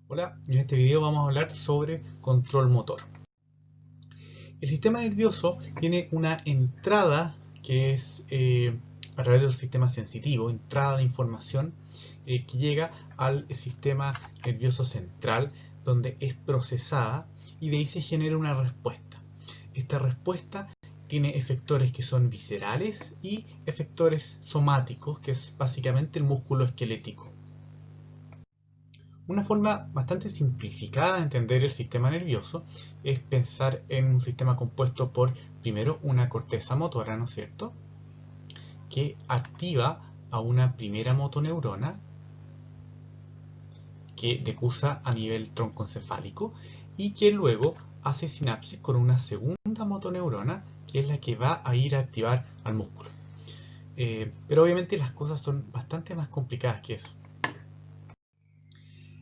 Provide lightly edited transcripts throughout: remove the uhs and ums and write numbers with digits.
Hola, en este video vamos a hablar sobre control motor. El sistema nervioso tiene una entrada que es a través del sistema sensitivo, entrada de información que llega al sistema nervioso central, donde es procesada y de ahí se genera una respuesta. Esta respuesta tiene efectores que son viscerales y efectores somáticos, que es básicamente el músculo esquelético. Una forma bastante simplificada de entender el sistema nervioso es pensar en un sistema compuesto por, primero, una corteza motora, ¿no es cierto?, que activa a una primera motoneurona que decusa a nivel troncoencefálico y que luego hace sinapsis con una segunda motoneurona que es la que va a ir a activar al músculo. Pero obviamente las cosas son bastante más complicadas que eso.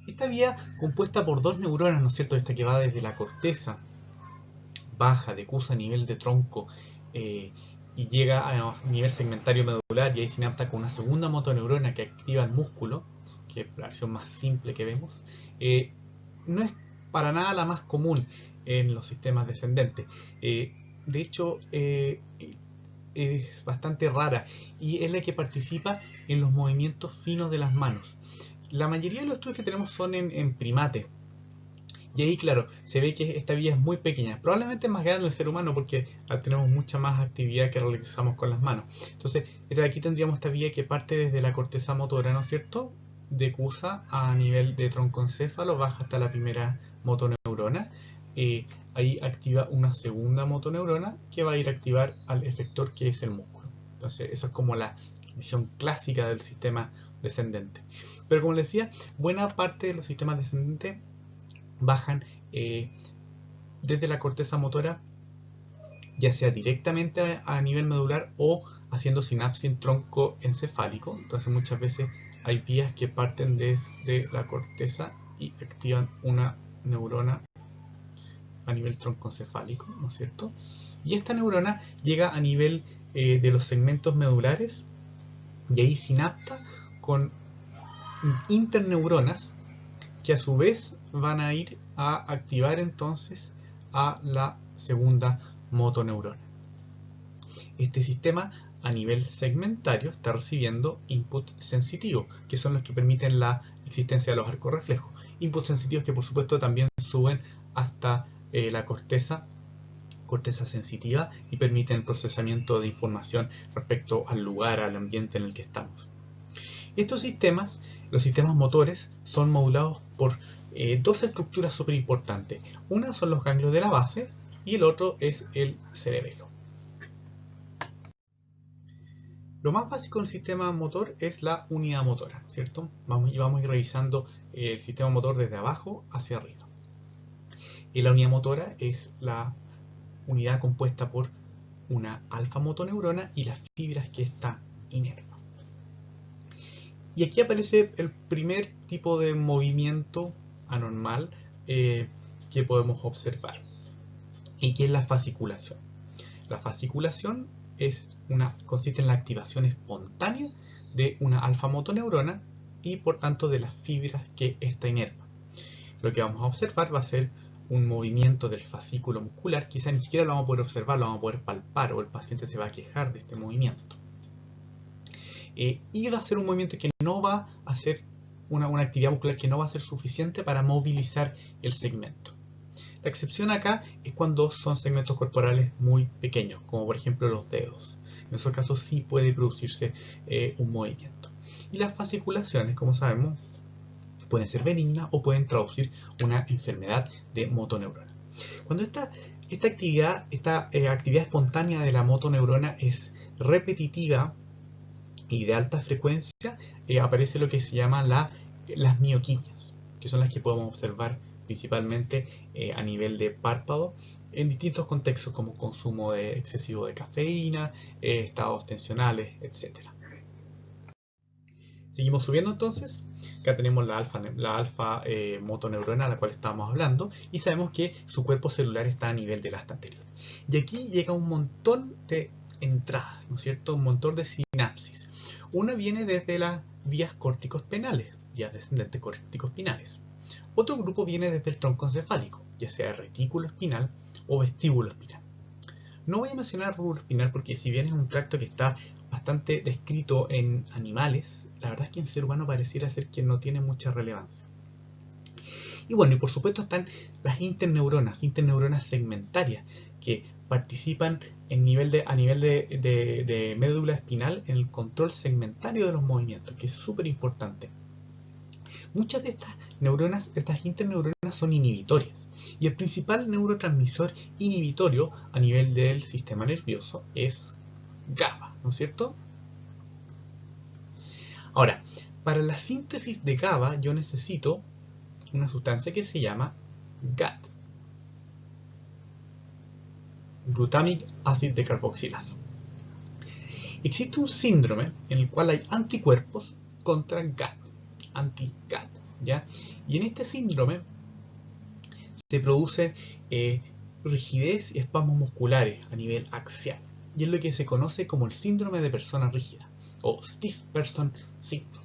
Esta vía compuesta por dos neuronas, ¿no es cierto?, esta que va desde la corteza baja, decusa a nivel de tronco y llega a nivel segmentario medular y ahí sinapta con una segunda motoneurona que activa el músculo, que es la versión más simple que vemos, no es para nada la más común en los sistemas descendentes. De hecho, es bastante rara y es la que participa en los movimientos finos de las manos. La mayoría de los estudios que tenemos son en primates. Y ahí, claro, se ve que esta vía es muy pequeña. Probablemente es más grande en el ser humano porque tenemos mucha más actividad que realizamos con las manos. Entonces, aquí tendríamos esta vía que parte desde la corteza motora, ¿no es cierto?, decusa a nivel de troncoencéfalo, baja hasta la primera motoneurona. Ahí activa una segunda motoneurona que va a ir a activar al efector que es el músculo. Entonces, eso es como la visión clásica del sistema descendente. Pero como les decía, buena parte de los sistemas descendentes bajan desde la corteza motora, ya sea directamente a nivel medular o haciendo sinapsis troncoencefálico. Entonces muchas veces hay vías que parten desde la corteza y activan una neurona a nivel troncoencefálico, ¿no es cierto? Y esta neurona llega a nivel de los segmentos medulares y ahí sinapta con interneuronas que a su vez van a ir a activar entonces a la segunda motoneurona. Este sistema a nivel segmentario está recibiendo input sensitivo, que son los que permiten la existencia de los arcos reflejos. Input sensitivos que por supuesto también suben hasta la corteza sensitiva y permiten el procesamiento de información respecto al lugar, al ambiente en el que estamos. Estos sistemas, los sistemas motores, son modulados por dos estructuras súper importantes. Una son los ganglios de la base y el otro es el cerebelo. Lo más básico del sistema motor es la unidad motora, ¿cierto? Vamos a ir revisando el sistema motor desde abajo hacia arriba. Y la unidad motora es la unidad compuesta por una alfa motoneurona y las fibras que esta inerva. Y aquí aparece el primer tipo de movimiento anormal que podemos observar, y que es la fasciculación. La fasciculación consiste en la activación espontánea de una alfa motoneurona y por tanto de las fibras que ésta inerva. Lo que vamos a observar va a ser un movimiento del fascículo muscular. Quizá ni siquiera lo vamos a poder observar, lo vamos a poder palpar o el paciente se va a quejar de este movimiento. Y va a ser un movimiento que no va a ser una actividad muscular que no va a ser suficiente para movilizar el segmento. La excepción acá es cuando son segmentos corporales muy pequeños, como por ejemplo los dedos. En esos casos sí puede producirse un movimiento. Y las fasciculaciones, como sabemos, pueden ser benignas o pueden traducir una enfermedad de motoneurona. Cuando esta actividad espontánea de la motoneurona es repetitiva y de alta frecuencia, aparece lo que se llama las mioquinias, que son las que podemos observar principalmente a nivel de párpado en distintos contextos como consumo excesivo de cafeína, estados tensionales, etc. Seguimos subiendo entonces. Acá tenemos la alfa motoneurona a la cual estábamos hablando y sabemos que su cuerpo celular está a nivel del asta anterior. Y aquí llega un montón de entradas, ¿no es cierto? Un montón de sinapsis. Una viene desde las vías córticos penales, vías descendentes córticos pinales. Otro grupo viene desde el tronco encefálico, ya sea retículo espinal o vestíbulo espinal. No voy a mencionar rúbulo espinal porque si bien es un tracto que está bastante descrito en animales, la verdad es que en ser humano pareciera ser que no tiene mucha relevancia. Y bueno, y por supuesto están las interneuronas segmentarias, que participan a nivel de médula espinal en el control segmentario de los movimientos, que es súper importante. Muchas de estas interneuronas son inhibitorias, y el principal neurotransmisor inhibitorio a nivel del sistema nervioso es GABA, ¿no es cierto? Ahora, para la síntesis de GABA yo necesito una sustancia que se llama GAT, glutamic acid decarboxilasa. Existe un síndrome en el cual hay anticuerpos contra GAT, anti-GAT, ¿ya? Y en este síndrome se produce rigidez y espasmos musculares a nivel axial, y es lo que se conoce como el síndrome de persona rígida, o Stiff Person Syndrome.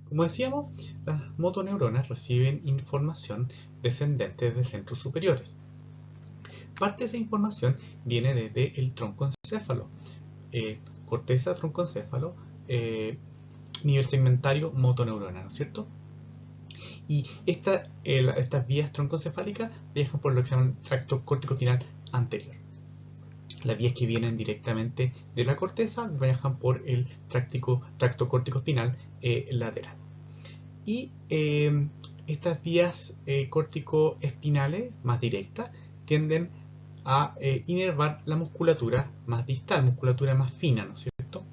Como decíamos, las motoneuronas reciben información descendente de centros superiores. Parte de esa información viene desde el troncoencéfalo, corteza, troncoencéfalo, nivel segmentario, motoneurona, ¿no es cierto? Y estas vías troncoencefálicas viajan por lo que se llama el tracto córtico-espinal anterior. Las vías que vienen directamente de la corteza viajan por el tracto córtico-espinal lateral. Y estas vías córtico-espinales más directas tienden a inervar la musculatura más distal, musculatura más fina, ¿no es cierto?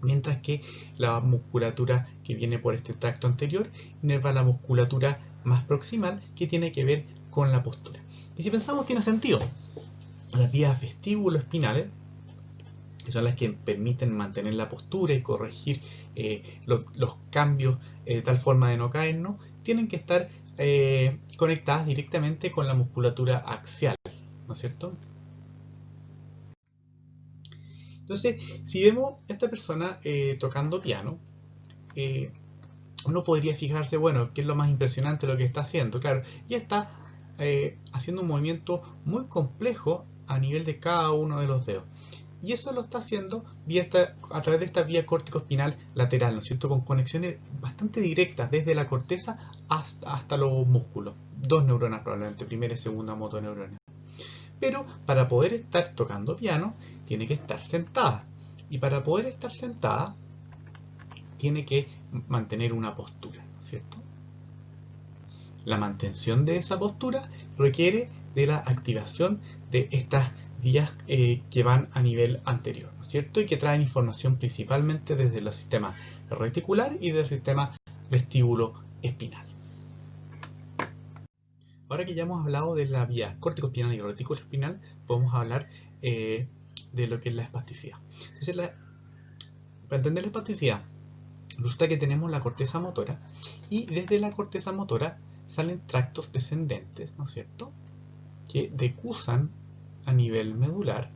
Mientras que la musculatura que viene por este tracto anterior inerva la musculatura más proximal, que tiene que ver con la postura. Y si pensamos, tiene sentido. Las vías vestíbulo-espinales, que son las que permiten mantener la postura y corregir los cambios de tal forma de no caernos, tienen que estar conectadas directamente con la musculatura axial, ¿no es cierto? Entonces, si vemos a esta persona tocando piano, uno podría fijarse, bueno, ¿qué es lo más impresionante lo que está haciendo? Claro, ya está haciendo un movimiento muy complejo a nivel de cada uno de los dedos. Y eso lo está haciendo a través de esta vía córtico-espinal lateral, ¿no es cierto? Con conexiones bastante directas desde la corteza hasta los músculos. Dos neuronas probablemente, primera y segunda motoneurona. Pero para poder estar tocando piano, tiene que estar sentada. Y para poder estar sentada, tiene que mantener una postura, ¿no es cierto? La mantención de esa postura requiere de la activación de estas vías que van a nivel anterior, ¿no es cierto? Y que traen información principalmente desde el sistema reticular y del sistema vestíbulo espinal. Ahora que ya hemos hablado de la vía córtico-espinal y retículo espinal, podemos hablar de lo que es la espasticidad. Entonces, para entender la espasticidad, resulta que tenemos la corteza motora, y desde la corteza motora salen tractos descendentes, ¿no es cierto?, que decusan a nivel medular,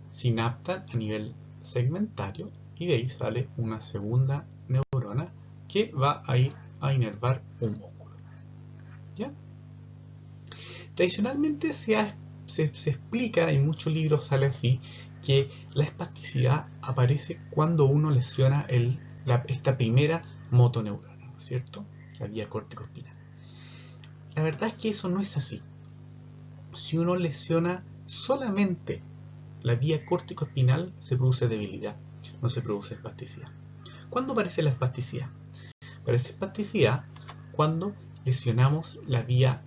sinaptan a nivel segmentario, y de ahí sale una segunda neurona que va a ir a inervar un músculo. ¿Ya? Tradicionalmente se explica, en muchos libros sale así, que la espasticidad aparece cuando uno lesiona esta primera motoneurona, ¿no es cierto?, la vía córtico-espinal. La verdad es que eso no es así. Si uno lesiona solamente la vía córtico-espinal, se produce debilidad, no se produce espasticidad. ¿Cuándo aparece la espasticidad? Aparece espasticidad cuando lesionamos la vía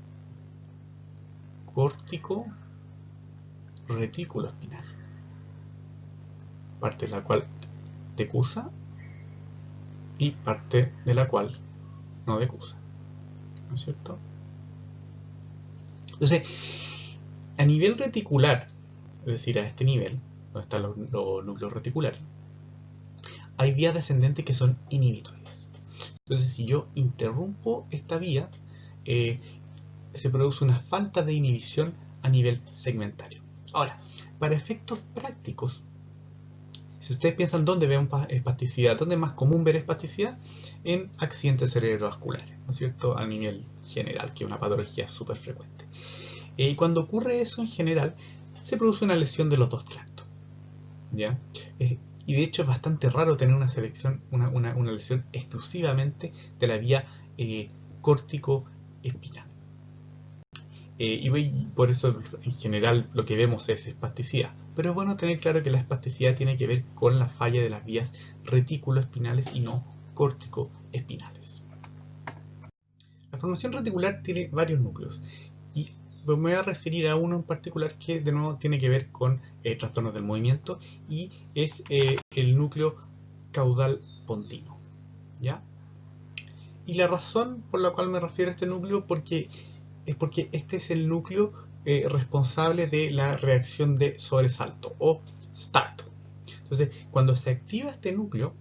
córtico-retículo espinal, parte de la cual decusa y parte de la cual no decusa, ¿no es cierto? Entonces, a nivel reticular, es decir, a este nivel, donde están los núcleos reticulares, hay vías descendentes que son inhibitorias. Entonces, si yo interrumpo esta vía, se produce una falta de inhibición a nivel segmentario. Ahora, para efectos prácticos, Si ustedes piensan dónde vemos espasticidad, dónde es más común ver espasticidad, en accidentes cerebrovasculares, ¿no es cierto? A nivel general, que es una patología súper frecuente. Y cuando ocurre eso en general, se produce una lesión de los dos tractos, ¿ya? Y de hecho es bastante raro tener una lesión exclusivamente de la vía córtico-espinal. Y por eso en general lo que vemos es espasticidad. Pero es bueno tener claro que la espasticidad tiene que ver con la falla de las vías reticuloespinales y no córtico-espinales. La formación reticular tiene varios núcleos y me voy a referir a uno en particular que de nuevo tiene que ver con trastornos del movimiento y es el núcleo caudal pontino, ¿ya? Y la razón por la cual me refiero a este núcleo es porque este es el núcleo responsable de la reacción de sobresalto o start. Entonces, cuando se activa este núcleo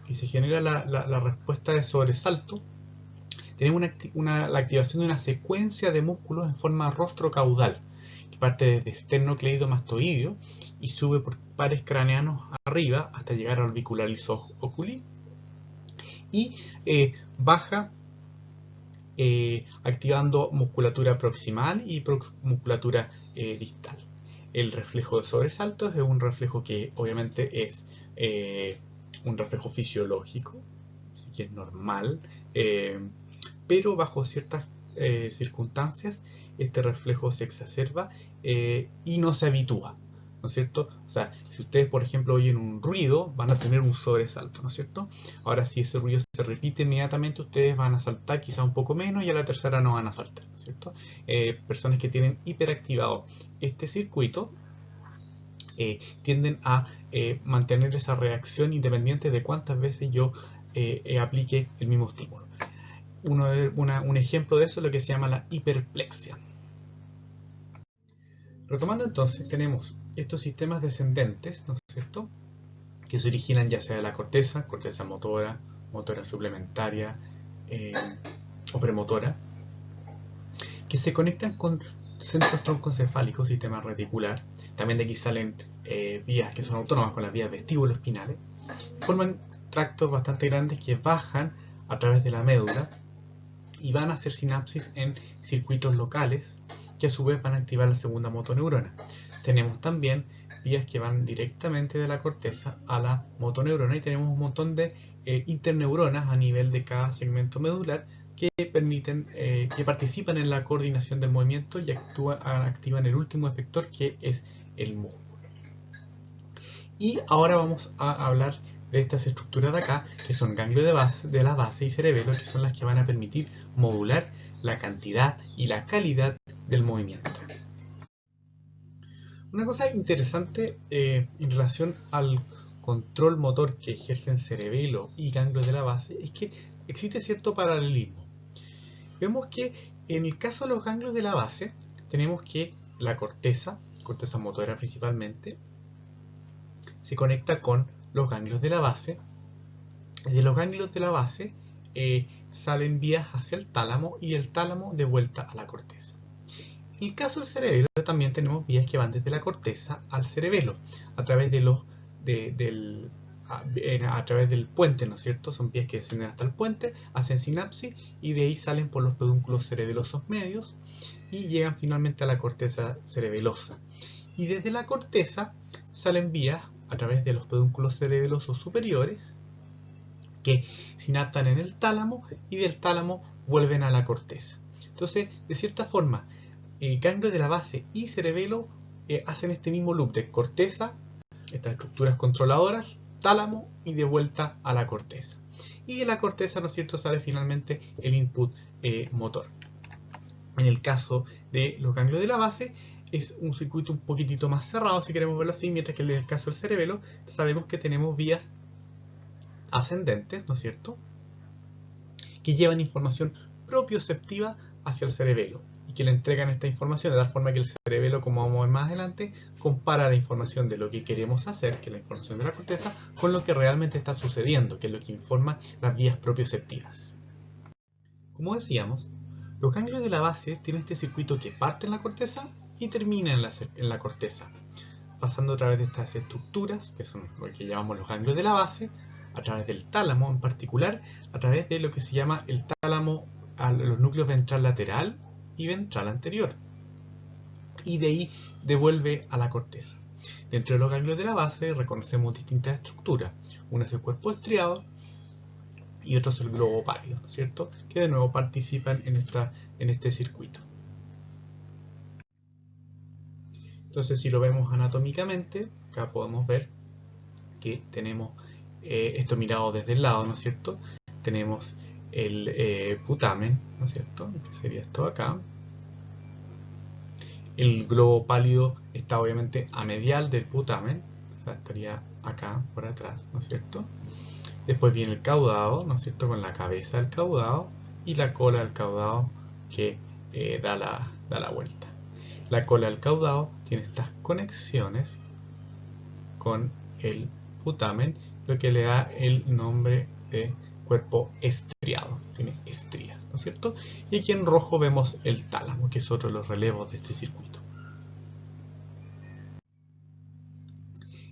y se genera la respuesta de sobresalto, tenemos la activación de una secuencia de músculos en forma rostro-caudal, que parte desde esternocleidomastoideo y sube por pares craneanos arriba hasta llegar al orbicularis oculi y baja activando musculatura proximal y musculatura distal. El reflejo de sobresalto es un reflejo que obviamente es un reflejo fisiológico, así que es normal, pero bajo ciertas circunstancias este reflejo se exacerba y no se habitúa, ¿no es cierto? O sea, si ustedes por ejemplo oyen un ruido, van a tener un sobresalto, ¿no es cierto? Ahora si ese ruido se repite inmediatamente, ustedes van a saltar quizá un poco menos y a la tercera no van a saltar, ¿no es cierto? Personas que tienen hiperactivado este circuito tienden a mantener esa reacción independiente de cuántas veces yo aplique el mismo estímulo. Un ejemplo de eso es lo que se llama la hiperplexia. Retomando entonces, tenemos estos sistemas descendentes, ¿no es cierto?, que se originan ya sea de la corteza motora, motora suplementaria o premotora, que se conectan con centros troncoencefálicos, sistema reticular. También de aquí salen vías que son autónomas con las vías vestíbulo-espinales. Forman tractos bastante grandes que bajan a través de la médula y van a hacer sinapsis en circuitos locales que a su vez van a activar la segunda motoneurona. Tenemos también vías que van directamente de la corteza a la motoneurona y tenemos un montón de interneuronas a nivel de cada segmento medular que que participan en la coordinación del movimiento y activan el último efector, que es el músculo. Y ahora vamos a hablar de estas estructuras de acá, que son ganglio de la base y cerebelo, que son las que van a permitir modular la cantidad y la calidad del movimiento. Una cosa interesante en relación al control motor que ejercen cerebelo y ganglio de la base es que existe cierto paralelismo. Vemos que en el caso de los ganglios de la base tenemos que la corteza motora principalmente, se conecta con los ganglios de la base. De los ganglios de la base salen vías hacia el tálamo y el tálamo de vuelta a la corteza. En el caso del cerebelo también tenemos vías que van desde la corteza al cerebelo a través a través del puente, ¿no es cierto? Son vías que descienden hasta el puente, hacen sinapsis y de ahí salen por los pedúnculos cerebelosos medios y llegan finalmente a la corteza cerebelosa. Y desde la corteza salen vías a través de los pedúnculos cerebelosos superiores que sinaptan en el tálamo y del tálamo vuelven a la corteza. Entonces, de cierta forma, ganglio de la base y cerebelo hacen este mismo loop de corteza, estas estructuras controladoras, tálamo y de vuelta a la corteza. Y de la corteza, ¿no es cierto?, sale finalmente el input motor. En el caso de los ganglios de la base, es un circuito un poquitito más cerrado, si queremos verlo así, mientras que en el caso del cerebelo sabemos que tenemos vías ascendentes, ¿no es cierto?, que llevan información propioceptiva hacia el cerebelo y que le entregan esta información de tal forma que el cerebelo, como vamos a ver más adelante, compara la información de lo que queremos hacer, que es la información de la corteza, con lo que realmente está sucediendo, que es lo que informa las vías propioceptivas. Como decíamos, los ganglios de la base tienen este circuito que parte en la corteza y termina en la corteza. pasando a través de estas estructuras, que son lo que llamamos los ganglios de la base, a través del tálamo en particular, a través de lo que se llama el tálamo, a los núcleos ventral lateral y ventral anterior. Y de ahí devuelve a la corteza. Dentro de los ganglios de la base reconocemos distintas estructuras. Una es el cuerpo estriado y otro es el globo pálido, ¿no es cierto? Que de nuevo participan en este circuito. Entonces, si lo vemos anatómicamente, acá podemos ver que tenemos esto mirado desde el lado, ¿no es cierto? Tenemos el putamen, ¿no es cierto? Que sería esto acá. El globo pálido está obviamente a medial del putamen, o sea, estaría acá por atrás, ¿no es cierto? Después viene el caudado, ¿no es cierto? Con la cabeza del caudado y la cola del caudado que da la vuelta. La cola del caudado tiene estas conexiones con el putamen, lo que le da el nombre de cuerpo estriado, tiene estrías, ¿no es cierto? Y aquí en rojo vemos el tálamo, que es otro de los relevos de este circuito.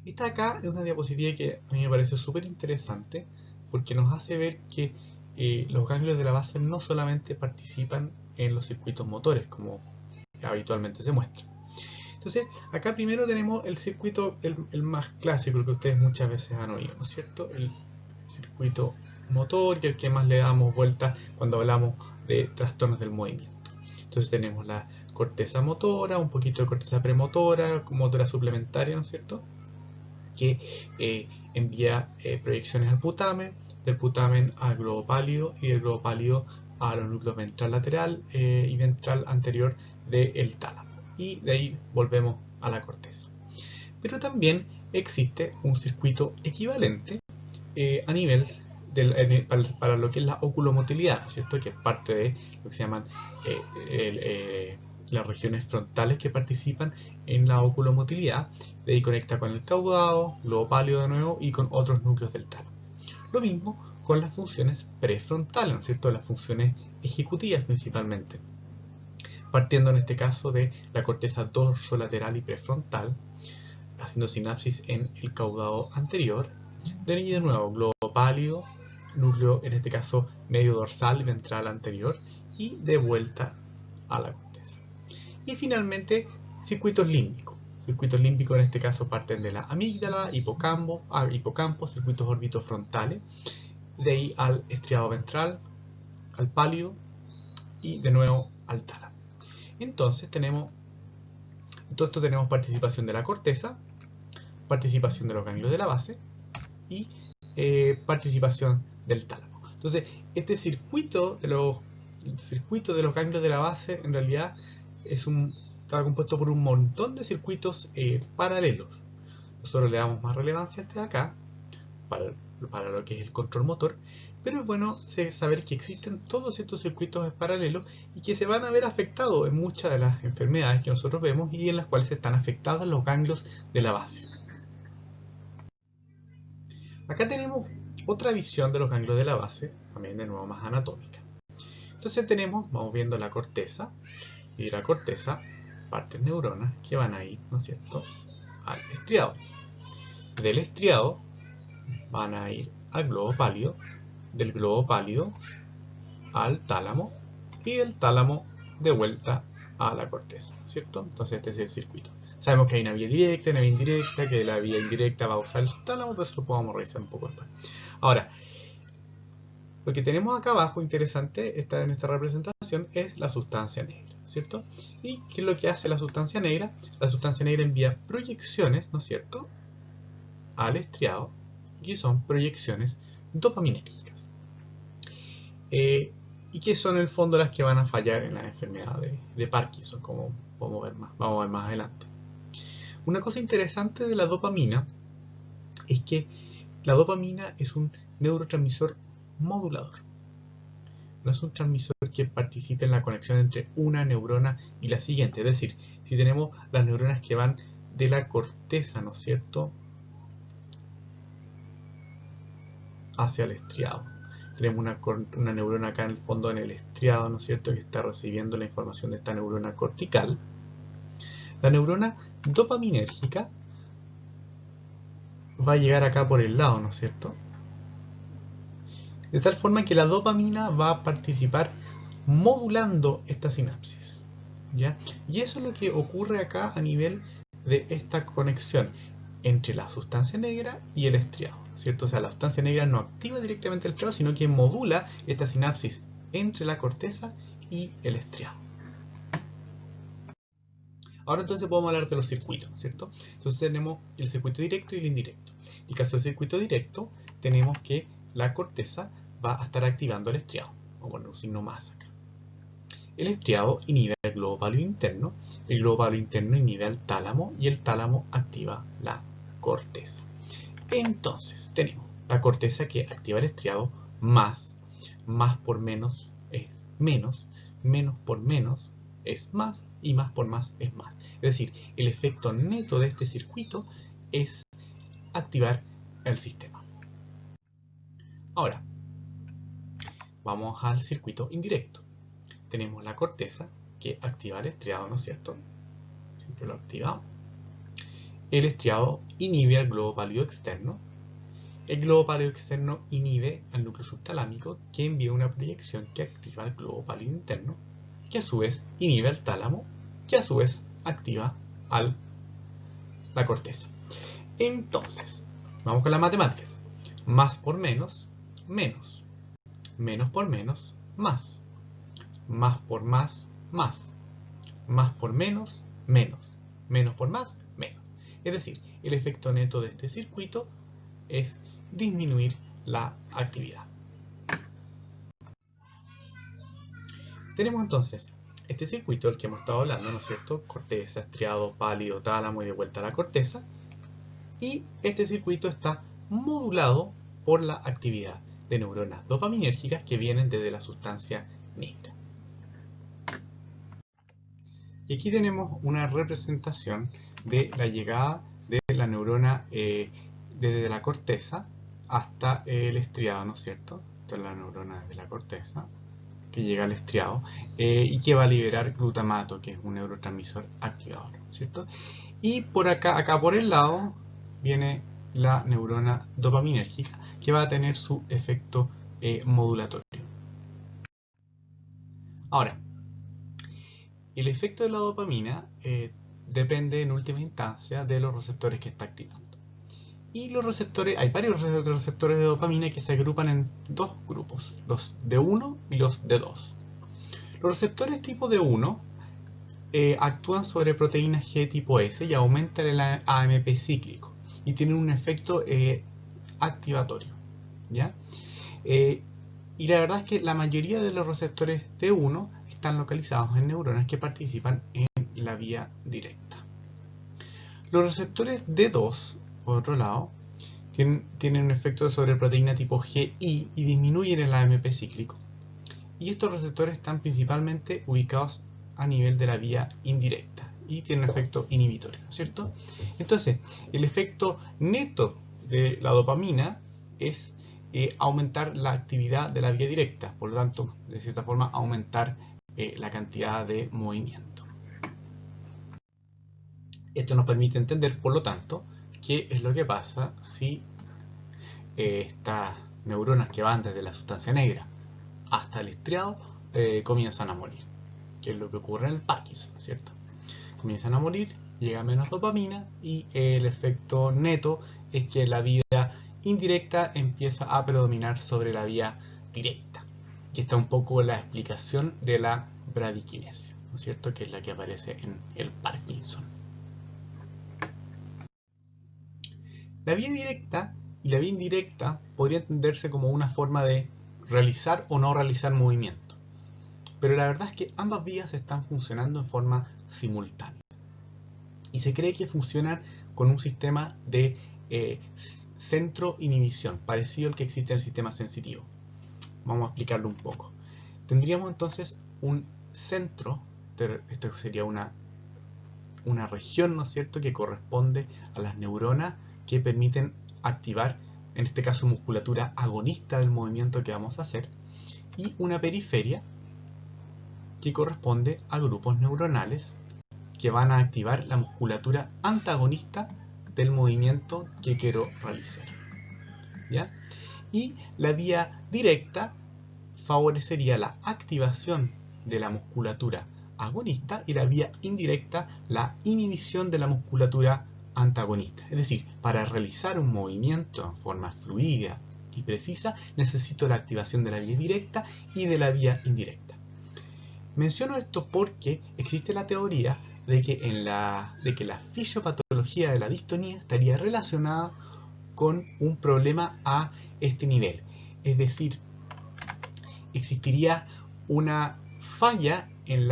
Esta acá es una diapositiva que a mí me parece súper interesante porque nos hace ver que los ganglios de la base no solamente participan en los circuitos motores, como habitualmente se muestra. Entonces, acá primero tenemos el circuito, el más clásico, el que ustedes muchas veces han oído, ¿no es cierto? El circuito motor, que es el que más le damos vuelta cuando hablamos de trastornos del movimiento. Entonces tenemos la corteza motora, un poquito de corteza premotora, motora suplementaria, ¿no es cierto? Que envía proyecciones al putamen, del putamen al globo pálido y del globo pálido a los núcleos ventral lateral y ventral anterior del tálamo. Y de ahí volvemos a la corteza. Pero también existe un circuito equivalente a nivel para lo que es la oculomotilidad, ¿no es cierto? Que es parte de lo que se llaman las regiones frontales que participan en la oculomotilidad. De ahí conecta con el caudado, globo pálido de nuevo y con otros núcleos del tálamo. Lo mismo con las funciones prefrontales, ¿no es cierto? Las funciones ejecutivas principalmente. Partiendo en este caso de la corteza dorsolateral y prefrontal, haciendo sinapsis en el caudado anterior. De ahí de nuevo, globo pálido, núcleo en este caso medio dorsal y ventral anterior y de vuelta a la corteza. Y finalmente, circuitos límbicos. Circuitos límbicos en este caso parten de la amígdala, hipocampo, circuitos orbitofrontales, de ahí al estriado ventral, al pálido y de nuevo al tálamo. Entonces tenemos participación de la corteza, participación de los ganglios de la base y participación del tálamo. Entonces, este circuito de los ganglios de la base en realidad está compuesto por un montón de circuitos paralelos. Nosotros le damos más relevancia a este de acá para lo que es el control motor, pero es bueno saber que existen todos estos circuitos paralelos y que se van a ver afectados en muchas de las enfermedades que nosotros vemos y en las cuales están afectados los ganglios de la base. Acá tenemos otra visión de los ganglios de la base, también de nuevo más anatómica. Entonces vamos viendo la corteza, y de la corteza parten neuronas que van a ir, ¿no es cierto?, al estriado. Del estriado van a ir al globo pálido, del globo pálido al tálamo y del tálamo de vuelta a la corteza, ¿cierto? Entonces este es el circuito. Sabemos que hay una vía directa, una vía indirecta, que la vía indirecta va a usar el tálamo, pero eso lo podemos revisar un poco después. Ahora, lo que tenemos acá abajo, interesante, en esta representación, es la sustancia negra, ¿cierto? ¿Y qué es lo que hace la sustancia negra? La sustancia negra envía proyecciones, ¿no es cierto?, al estriado, que son proyecciones dopaminérgicas. Y que son en el fondo las que van a fallar en la enfermedad de Parkinson, como vamos a ver más adelante. Una cosa interesante de la dopamina es que la dopamina es un neurotransmisor modulador. No es un transmisor que participe en la conexión entre una neurona y la siguiente. Es decir, si tenemos las neuronas que van de la corteza, ¿no es cierto?, hacia el estriado. Tenemos una neurona acá en el fondo en el estriado, ¿no es cierto?, que está recibiendo la información de esta neurona cortical. La neurona dopaminérgica va a llegar acá por el lado, ¿no es cierto? De tal forma que la dopamina va a participar modulando esta sinapsis, ¿ya? Y eso es lo que ocurre acá a nivel de esta conexión entre la sustancia negra y el estriado, ¿cierto? O sea, la sustancia negra no activa directamente el estriado, sino que modula esta sinapsis entre la corteza y el estriado. Ahora entonces podemos hablar de los circuitos, ¿cierto? Entonces tenemos el circuito directo y el indirecto. En el caso del circuito directo, tenemos que la corteza va a estar activando el estriado. Vamos a poner un signo más acá. El estriado inhibe el globo pálido interno, el globo pálido interno inhibe al tálamo y el tálamo activa la corteza. Entonces tenemos la corteza que activa el estriado más por menos es menos, menos por menos es más y más por más es más. Es decir, el efecto neto de este circuito es activar el sistema. Ahora, vamos al circuito indirecto. Tenemos la corteza que activa el estriado, ¿no es cierto? Siempre lo activamos. El estriado inhibe al globo pálido externo. El globo pálido externo inhibe al núcleo subtalámico, que envía una proyección que activa el globo pálido interno, que a su vez inhibe al tálamo, que a su vez activa la corteza. Entonces, vamos con las matemáticas. Más por menos, menos. Menos por menos, más. Más por más, más. Más por menos, menos. Menos por más, menos. Es decir, el efecto neto de este circuito es disminuir la actividad. Tenemos entonces este circuito del que hemos estado hablando, ¿no es cierto? Corteza, estriado, pálido, tálamo y de vuelta a la corteza. Y este circuito está modulado por la actividad de neuronas dopaminérgicas que vienen desde la sustancia negra. Y aquí tenemos una representación de la llegada de la neurona desde la corteza hasta el estriado, ¿no es cierto? Esta es la neurona de la corteza que llega al estriado y que va a liberar glutamato, que es un neurotransmisor activador, ¿cierto? Y por acá por el lado, viene la neurona dopaminérgica que va a tener su efecto modulatorio. Ahora, el efecto de la dopamina depende en última instancia de los receptores que está activando. Y los receptores, hay varios receptores de dopamina que se agrupan en dos grupos, los D1 y los D2. Los receptores tipo D1 actúan sobre proteínas G tipo S y aumentan el AMP cíclico y tienen un efecto activatorio, ¿ya? Y la verdad es que la mayoría de los receptores D1 están localizados en neuronas que participan en la vía directa. Los receptores D2, por otro lado, tienen un efecto sobre proteína tipo GI y disminuyen el AMP cíclico. Y estos receptores están principalmente ubicados a nivel de la vía indirecta y tienen un efecto inhibitorio, ¿cierto? Entonces, el efecto neto de la dopamina es aumentar la actividad de la vía directa, por lo tanto, de cierta forma, aumentar la cantidad de movimiento. Esto nos permite entender, por lo tanto, qué es lo que pasa si estas neuronas que van desde la sustancia negra hasta el estriado comienzan a morir, que es lo que ocurre en el Parkinson, ¿cierto? Comienzan a morir, llega menos dopamina y el efecto neto es que la vía indirecta empieza a predominar sobre la vía directa, que está un poco la explicación de la bradiquinesia, ¿no es cierto? Que es la que aparece en el Parkinson. La vía directa y la vía indirecta podría entenderse como una forma de realizar o no realizar movimiento, pero la verdad es que ambas vías están funcionando en forma simultánea y se cree que funcionan con un sistema de centro inhibición, parecido al que existe en el sistema sensitivo. Vamos a explicarlo un poco. Tendríamos entonces un centro, esto sería una región, ¿no es cierto?, que corresponde a las neuronas que permiten activar, en este caso, musculatura agonista del movimiento que vamos a hacer, y una periferia que corresponde a grupos neuronales que van a activar la musculatura antagonista del movimiento que quiero realizar, ¿ya? Y la vía directa favorecería la activación de la musculatura agonista y la vía indirecta la inhibición de la musculatura antagonista. Es decir, para realizar un movimiento en forma fluida y precisa necesito la activación de la vía directa y de la vía indirecta. Menciono esto porque existe la teoría de que la fisiopatología de la distonía estaría relacionada con un problema a este nivel. Es decir, existiría una falla en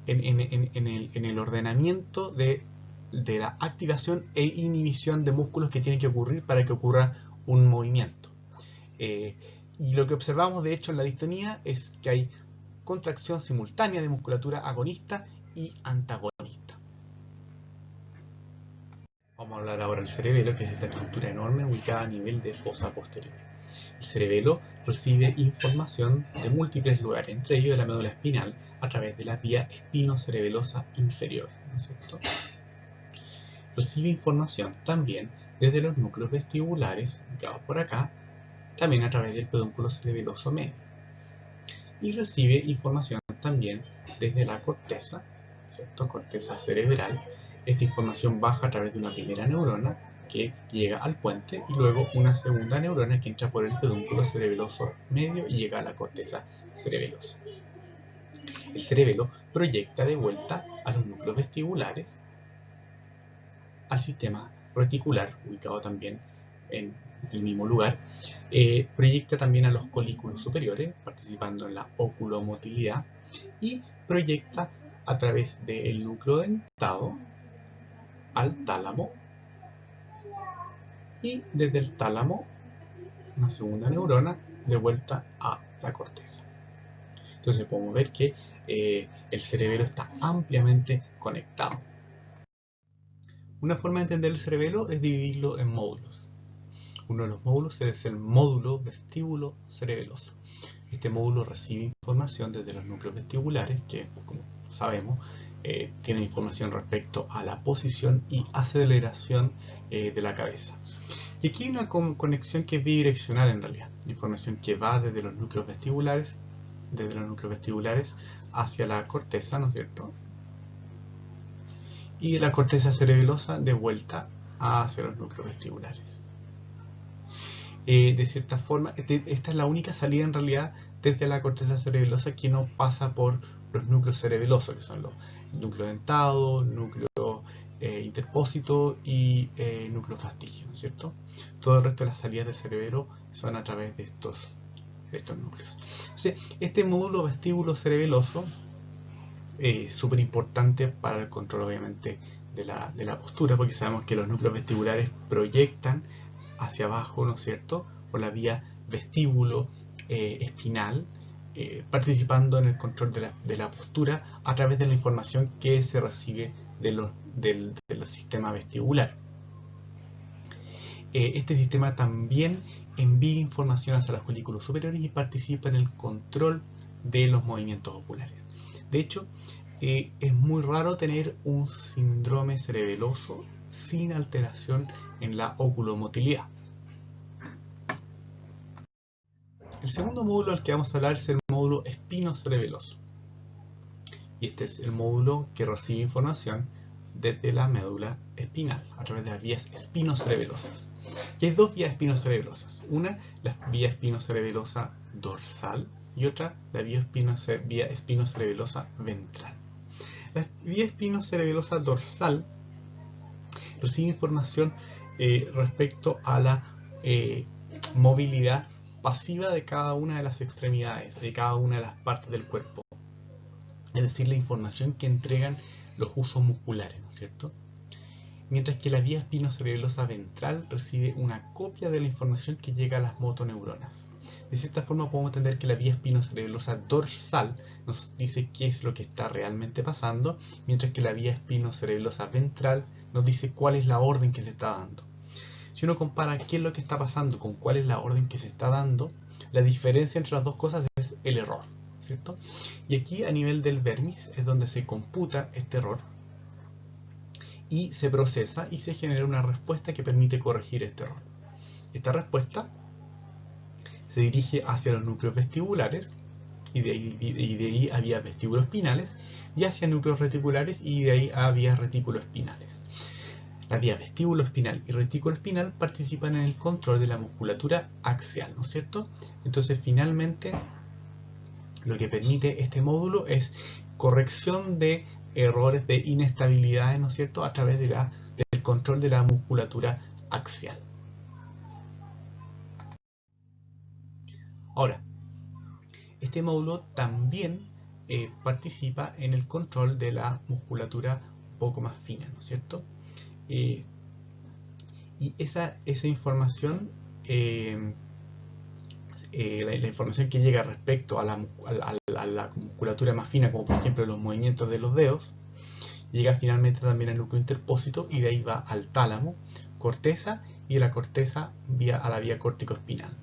el ordenamiento de la activación e inhibición de músculos que tiene que ocurrir para que ocurra un movimiento. Y lo que observamos de hecho en la distonía es que hay contracción simultánea de musculatura agonista y antagonista. Vamos a hablar ahora del cerebelo, que es esta estructura enorme ubicada a nivel de fosa posterior. El cerebelo recibe información de múltiples lugares, entre ellos de la médula espinal, a través de la vía espinocerebelosa inferior, ¿no es cierto? Recibe información también desde los núcleos vestibulares, ubicados por acá, también a través del pedúnculo cerebeloso medio. Y recibe información también desde la corteza, ¿cierto? Corteza cerebral. Esta información baja a través de una primera neurona que llega al puente y luego una segunda neurona que entra por el pedúnculo cerebeloso medio y llega a la corteza cerebelosa. El cerebelo proyecta de vuelta a los núcleos vestibulares, al sistema reticular, ubicado también en el mismo lugar, proyecta también a los colículos superiores, participando en la oculomotilidad, y proyecta a través del núcleo dentado al tálamo, y desde el tálamo una segunda neurona de vuelta a la corteza. Entonces podemos ver que el cerebelo está ampliamente conectado. Una forma de entender el cerebelo es dividirlo en módulos. Uno de los módulos es el módulo vestíbulo cerebeloso. Este módulo recibe información desde los núcleos vestibulares, que como sabemos tienen información respecto a la posición y aceleración de la cabeza. Y aquí hay una conexión que es bidireccional en realidad, información que va desde los núcleos vestibulares hacia la corteza, ¿no es cierto? Y de la corteza cerebelosa de vuelta hacia los núcleos vestibulares. De cierta forma, esta es la única salida en realidad desde la corteza cerebelosa que no pasa por los núcleos cerebelosos, que son los núcleos dentados, núcleo interpósito y núcleo fastigio, ¿no es cierto? Todo el resto de las salidas del cerebelo son a través de estos núcleos. Entonces, este módulo vestíbulo cerebeloso es súper importante para el control, obviamente, de la postura, porque sabemos que los núcleos vestibulares proyectan hacia abajo, ¿no es cierto?, por la vía vestíbulo espinal, participando en el control de la postura a través de la información que se recibe del sistema vestibular. Este sistema también envía información hacia los colículos superiores y participa en el control de los movimientos oculares. De hecho, es muy raro tener un síndrome cerebeloso sin alteración en la oculomotilidad. El segundo módulo al que vamos a hablar es el módulo espinocerebeloso. Y este es el módulo que recibe información desde la médula espinal, a través de las vías espinocerebelosas. Y hay dos vías espinocerebelosas. Una, la vía espinocerebelosa dorsal, y otra, la vía espinocerebelosa ventral. La vía espinocerebelosa dorsal recibe información respecto a la movilidad pasiva de cada una de las extremidades, de cada una de las partes del cuerpo. Es decir, la información que entregan los usos musculares, ¿no es cierto? Mientras que la vía espinocerebelosa ventral recibe una copia de la información que llega a las motoneuronas. De cierta forma podemos entender que la vía espinocerebelosa dorsal nos dice qué es lo que está realmente pasando, mientras que la vía espinocerebelosa ventral nos dice cuál es la orden que se está dando. Si uno compara qué es lo que está pasando con cuál es la orden que se está dando, la diferencia entre las dos cosas es el error, ¿cierto? Y aquí a nivel del vermis es donde se computa este error y se procesa y se genera una respuesta que permite corregir este error. Esta respuesta se dirige hacia los núcleos vestibulares y de ahí a vías vestibuloespinales, y hacia núcleos reticulares y de ahí a vías reticuloespinales. La vía vestibuloespinal y reticuloespinal participan en el control de la musculatura axial, ¿no es cierto? Entonces, finalmente, lo que permite este módulo es corrección de errores de inestabilidades, ¿no es cierto?, a través del control de la musculatura axial. Ahora, este módulo también participa en el control de la musculatura un poco más fina, ¿no es cierto? Y esa información, la información que llega respecto a la musculatura más fina, como por ejemplo los movimientos de los dedos, llega finalmente también al núcleo interpósito y de ahí va al tálamo, corteza, y de la corteza a la vía córtico-espinal.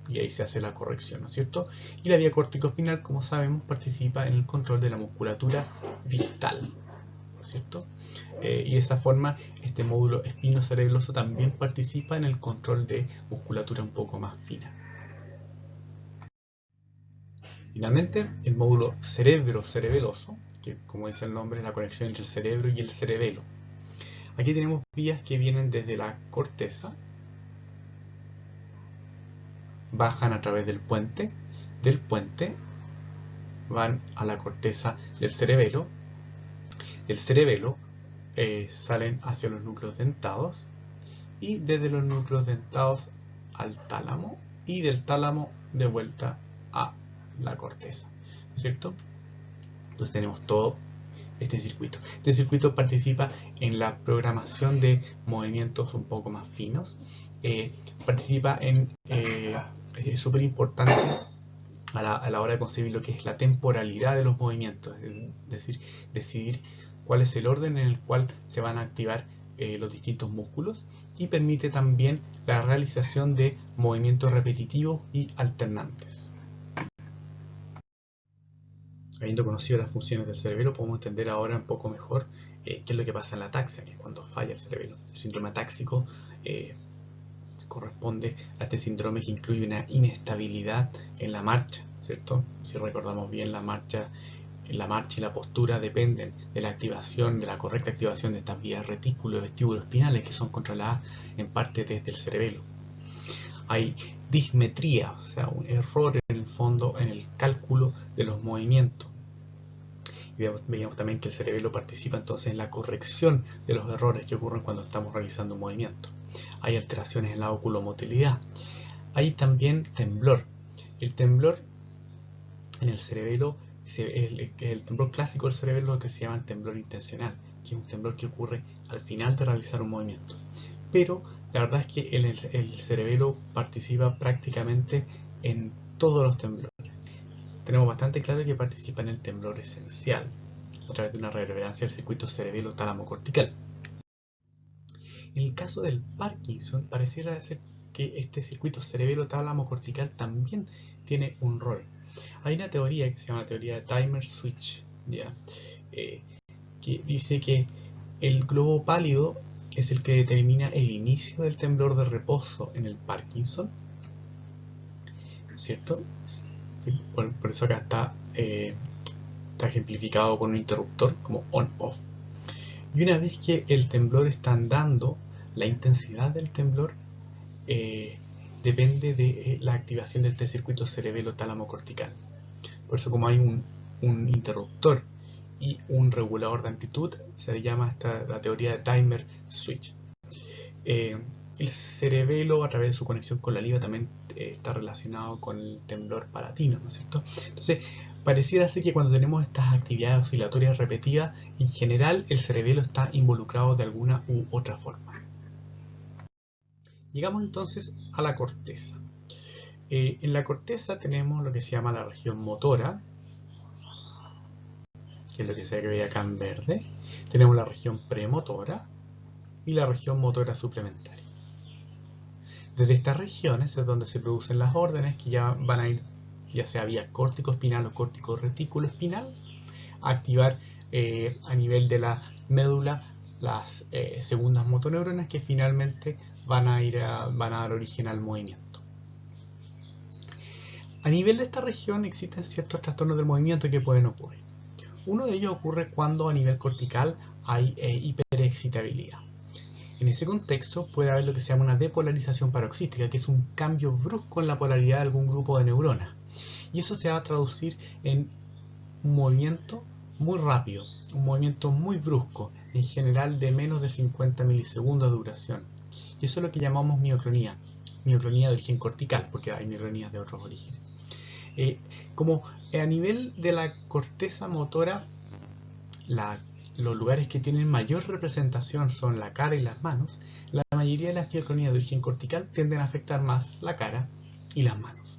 Y ahí se hace la corrección, ¿no es cierto? Y la vía córtico-espinal, como sabemos, participa en el control de la musculatura distal, ¿no es cierto? Y de esa forma, este módulo espinocerebeloso también participa en el control de musculatura un poco más fina. Finalmente, el módulo cerebro-cerebeloso, que como dice el nombre es la conexión entre el cerebro y el cerebelo. Aquí tenemos vías que vienen desde la corteza, bajan a través del puente van a la corteza del cerebelo salen hacia los núcleos dentados y desde los núcleos dentados al tálamo y del tálamo de vuelta a la corteza, ¿cierto? Entonces tenemos todo este circuito. Este circuito participa en la programación de movimientos un poco más finos, participa en es súper importante a la hora de concebir lo que es la temporalidad de los movimientos, es decir, decidir cuál es el orden en el cual se van a activar los distintos músculos, y permite también la realización de movimientos repetitivos y alternantes. Habiendo conocido las funciones del cerebelo, podemos entender ahora un poco mejor qué es lo que pasa en la ataxia, que es cuando falla el cerebelo. El síndrome atáxico corresponde a este síndrome que incluye una inestabilidad en la marcha, ¿cierto? Si recordamos bien, la marcha y la postura dependen de la activación, de la correcta activación de estas vías retículo y vestibuloespinales, que son controladas en parte desde el cerebelo. Hay dismetría, o sea, un error en el fondo en el cálculo de los movimientos. Y veíamos también que el cerebelo participa entonces en la corrección de los errores que ocurren cuando estamos realizando un movimiento. Hay alteraciones en la oculomotilidad. Hay también temblor. El temblor en el cerebelo, el temblor clásico del cerebelo es lo que se llama el temblor intencional, que es un temblor que ocurre al final de realizar un movimiento. Pero la verdad es que el cerebelo participa prácticamente en todos los temblores. Tenemos bastante claro que participa en el temblor esencial a través de una reverberancia del circuito cerebelo-tálamo-cortical. En el caso del Parkinson, pareciera ser que este circuito cerebelo-tálamo-cortical también tiene un rol. Hay una teoría que se llama la teoría de Timer Switch, ¿ya? Que dice que el globo pálido es el que determina el inicio del temblor de reposo en el Parkinson, ¿cierto? Por eso acá está ejemplificado con un interruptor como on-off. Y una vez que el temblor está andando, la intensidad del temblor depende de la activación de este circuito cerebelo-tálamo-cortical. Por eso, como hay un interruptor y un regulador de amplitud, se llama la teoría de Timer Switch. El cerebelo, a través de su conexión con la lígula, también está relacionado con el temblor palatino, ¿no es cierto? Entonces, pareciera ser que cuando tenemos estas actividades oscilatorias repetidas, en general el cerebelo está involucrado de alguna u otra forma. Llegamos entonces a la corteza. En la corteza tenemos lo que se llama la región motora, que es lo que se ve acá en verde. Tenemos la región premotora y la región motora suplementaria. Desde estas regiones es donde se producen las órdenes que ya van a ir, ya sea vía córtico-espinal o córtico-retículo-espinal, a activar a nivel de la médula las segundas motoneuronas que finalmente van a dar origen al movimiento. A nivel de esta región existen ciertos trastornos del movimiento que pueden ocurrir. Uno de ellos ocurre cuando a nivel cortical hay hiperexcitabilidad. En ese contexto puede haber lo que se llama una depolarización paroxística, que es un cambio brusco en la polaridad de algún grupo de neuronas. Y eso se va a traducir en un movimiento muy rápido, un movimiento muy brusco, en general de menos de 50 milisegundos de duración. Y eso es lo que llamamos mioclonía de origen cortical, porque hay mioclonías de otros orígenes. Como a nivel de la corteza motora, los lugares que tienen mayor representación son la cara y las manos, la mayoría de las mioclonías de origen cortical tienden a afectar más la cara y las manos.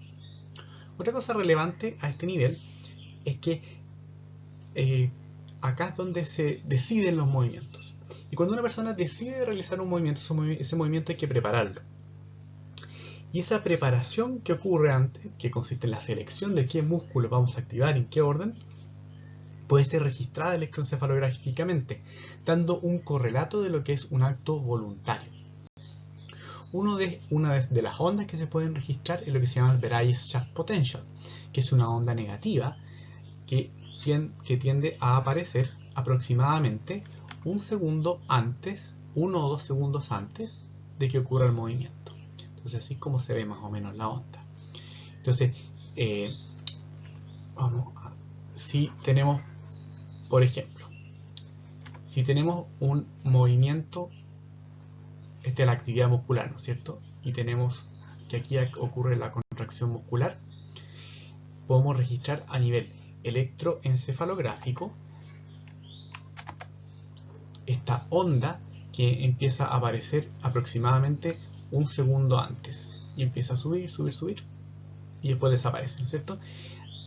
Otra cosa relevante a este nivel es que acá es donde se deciden los movimientos. Y cuando una persona decide realizar un movimiento, ese movimiento hay que prepararlo. Y esa preparación que ocurre antes, que consiste en la selección de qué músculos vamos a activar y en qué orden, puede ser registrada electroencefalográficamente, dando un correlato de lo que es un acto voluntario. Una de las ondas que se pueden registrar es lo que se llama el Verayes Shaft Potential, que es una onda negativa que tiende a aparecer aproximadamente 1 segundo antes, 1 o 2 segundos antes de que ocurra el movimiento. Entonces así es como se ve más o menos la onda. Entonces, si tenemos, por ejemplo, si tenemos un movimiento, esta es la actividad muscular, ¿no es cierto? Y tenemos que aquí ocurre la contracción muscular, podemos registrar a nivel electroencefalográfico esta onda que empieza a aparecer aproximadamente 1 segundo antes y empieza a subir y después desaparece, ¿no es cierto?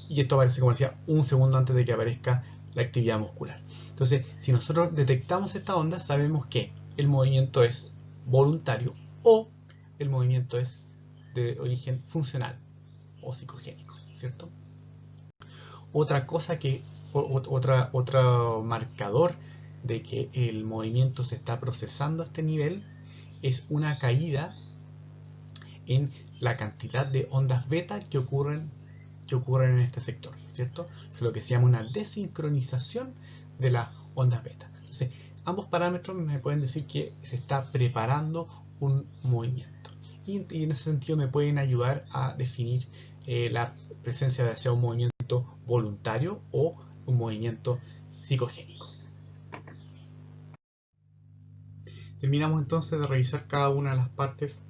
Y esto aparece, como decía, 1 segundo antes de que aparezca la actividad muscular. Entonces, si nosotros detectamos esta onda, sabemos que el movimiento es voluntario o el movimiento es de origen funcional o psicogénico, ¿cierto? Otro marcador de que el movimiento se está procesando a este nivel es una caída en la cantidad de ondas beta que ocurren en este sector, ¿cierto? Es lo que se llama una desincronización de las ondas beta. Entonces, ambos parámetros me pueden decir que se está preparando un movimiento. Y en ese sentido me pueden ayudar a definir la presencia de sea un movimiento voluntario o un movimiento psicogénico. Terminamos entonces de revisar cada una de las partes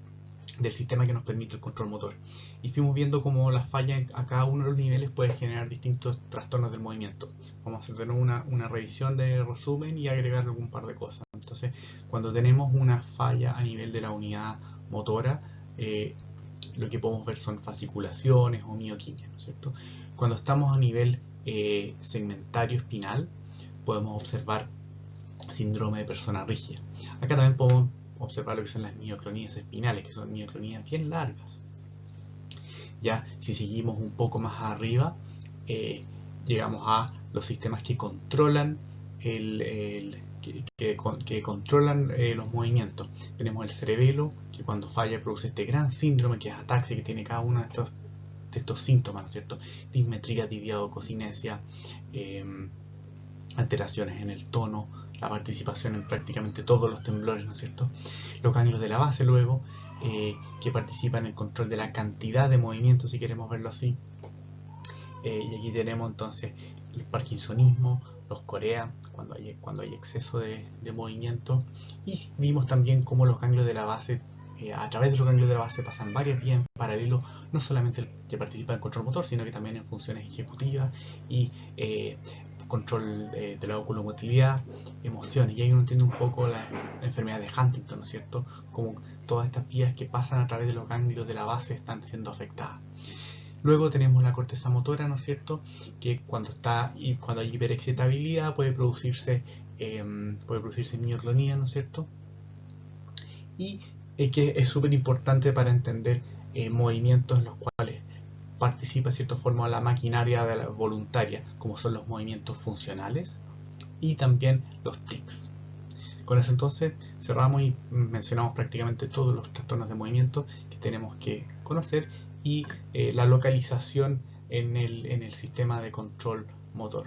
del sistema que nos permite el control motor. Y fuimos viendo cómo la falla a cada uno de los niveles puede generar distintos trastornos del movimiento. Vamos a hacer una revisión de resumen y agregar algún par de cosas. Entonces, cuando tenemos una falla a nivel de la unidad motora, lo que podemos ver son fasciculaciones o mioquimia, ¿no es cierto? Cuando estamos a nivel segmentario espinal, podemos observar síndrome de persona rígida. Acá también podemos observar lo que son las mioclonías espinales, que son mioclonías bien largas. Ya si seguimos un poco más arriba, llegamos a los sistemas que controlan controlan los movimientos. Tenemos el cerebelo, que cuando falla produce este gran síndrome que es ataxia, que tiene cada uno de estos síntomas, ¿no es cierto? Dismetría, tibiadococinesia, alteraciones en el tono, la participación en prácticamente todos los temblores, ¿no es cierto? Los ganglios de la base luego, que participan en el control de la cantidad de movimiento, si queremos verlo así. Y aquí tenemos entonces el parkinsonismo, los corea, cuando hay exceso de movimiento. Y vimos también cómo los ganglios de la base, a través de los ganglios de la base pasan varias vías en paralelo, no solamente el que participa en el control motor, sino que también en funciones ejecutivas y control de la oculomotilidad, emociones. Y ahí uno entiende un poco la enfermedad de Huntington, ¿no es cierto? Como todas estas vías que pasan a través de los ganglios de la base están siendo afectadas. Luego tenemos la corteza motora, ¿no es cierto? Que cuando hay hiperexcitabilidad puede producirse mioclonía, ¿no es cierto? Y que es súper importante para entender movimientos en los cuales participa de cierta forma la maquinaria de la voluntaria, como son los movimientos funcionales y también los tics. Con eso entonces cerramos y mencionamos prácticamente todos los trastornos de movimiento que tenemos que conocer y la localización en el sistema de control motor.